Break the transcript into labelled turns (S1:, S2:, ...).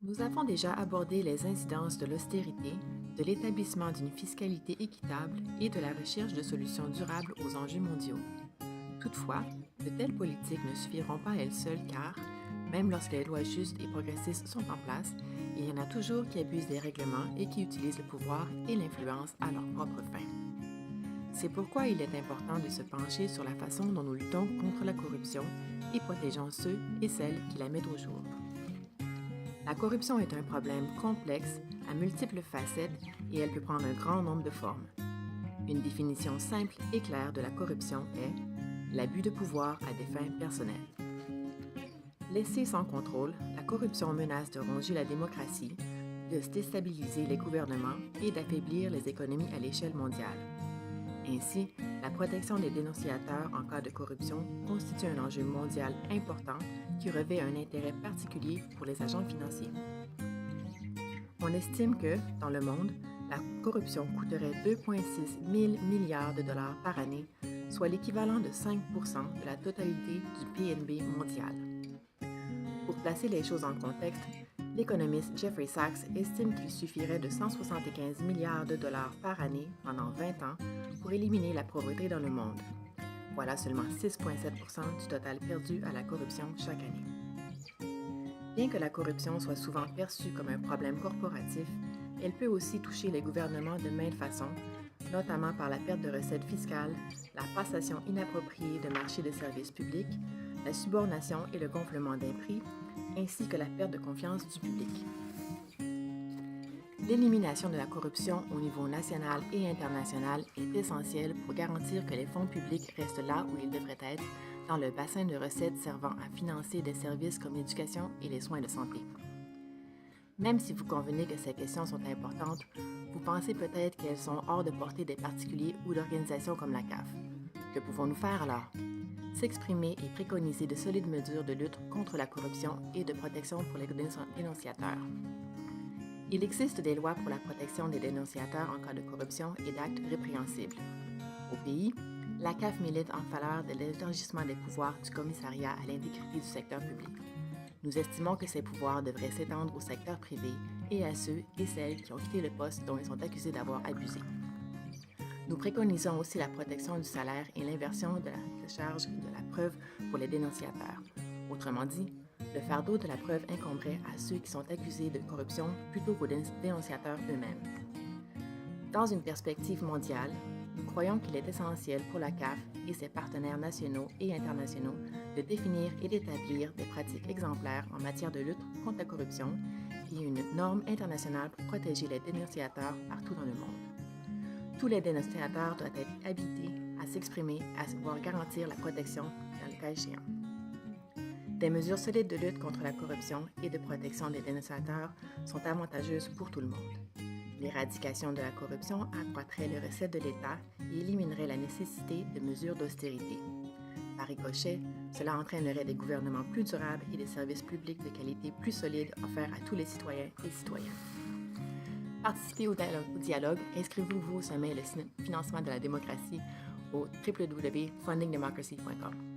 S1: Nous avons déjà abordé les incidences de l'austérité, de l'établissement d'une fiscalité équitable et de la recherche de solutions durables aux enjeux mondiaux. Toutefois, de telles politiques ne suffiront pas à elles seules car, même lorsque les lois justes et progressistes sont en place, il y en a toujours qui abusent des règlements et qui utilisent le pouvoir et l'influence à leur propre fin. C'est pourquoi il est important de se pencher sur la façon dont nous luttons contre la corruption et protégeons ceux et celles qui la mettent au jour. La corruption est un problème complexe, à multiples facettes, et elle peut prendre un grand nombre de formes. Une définition simple et claire de la corruption est l'abus de pouvoir à des fins personnelles. Laissée sans contrôle, la corruption menace de ronger la démocratie, de déstabiliser les gouvernements et d'affaiblir les économies à l'échelle mondiale. Ainsi, la protection des dénonciateurs en cas de corruption constitue un enjeu mondial important qui revêt un intérêt particulier pour les agents financiers. On estime que, dans le monde, la corruption coûterait 2,6 000 milliards de dollars par année, soit l'équivalent de 5 de la totalité du PNB mondial. Pour placer les choses en contexte, l'économiste Jeffrey Sachs estime qu'il suffirait de 175 milliards de dollars par année pendant 20 ans pour éliminer la pauvreté dans le monde. Voilà seulement 6,7 du total perdu à la corruption chaque année. Bien que la corruption soit souvent perçue comme un problème corporatif, elle peut aussi toucher les gouvernements de maintes façons, notamment par la perte de recettes fiscales, la passation inappropriée de marchés de services publics, la subornation et le gonflement des prix, ainsi que la perte de confiance du public. L'élimination de la corruption au niveau national et international est essentielle pour garantir que les fonds publics restent là où ils devraient être, dans le bassin de recettes servant à financer des services comme l'éducation et les soins de santé. Même si vous convenez que ces questions sont importantes, vous pensez peut-être qu'elles sont hors de portée des particuliers ou d'organisations comme la CAF. Que pouvons-nous faire alors? S'exprimer et préconiser de solides mesures de lutte contre la corruption et de protection pour les dénonciateurs. Il existe des lois pour la protection des dénonciateurs en cas de corruption et d'actes répréhensibles. Au pays, la CAF milite en faveur de l'élargissement des pouvoirs du commissariat à l'intégrité du secteur public. Nous estimons que ces pouvoirs devraient s'étendre au secteur privé et à ceux et celles qui ont quitté le poste dont ils sont accusés d'avoir abusé. Nous préconisons aussi la protection du salaire et l'inversion de la charge de la preuve pour les dénonciateurs. Autrement dit, le fardeau de la preuve incomberait à ceux qui sont accusés de corruption plutôt qu'aux dénonciateurs eux-mêmes. Dans une perspective mondiale, nous croyons qu'il est essentiel pour la CAF et ses partenaires nationaux et internationaux de définir et d'établir des pratiques exemplaires en matière de lutte contre la corruption et une norme internationale pour protéger les dénonciateurs partout dans le monde. Tous les dénonciateurs doivent être habilités à s'exprimer, à pouvoir garantir la protection dans le cas échéant. Des mesures solides de lutte contre la corruption et de protection des dénonciateurs sont avantageuses pour tout le monde. L'éradication de la corruption accroîtrait les recettes de l'État et éliminerait la nécessité de mesures d'austérité. Par ricochet, cela entraînerait des gouvernements plus durables et des services publics de qualité plus solides offerts à tous les citoyens et citoyennes. Participez au dialogue, inscrivez-vous au sommet Le financement de la démocratie au www.fundingdemocracy.com.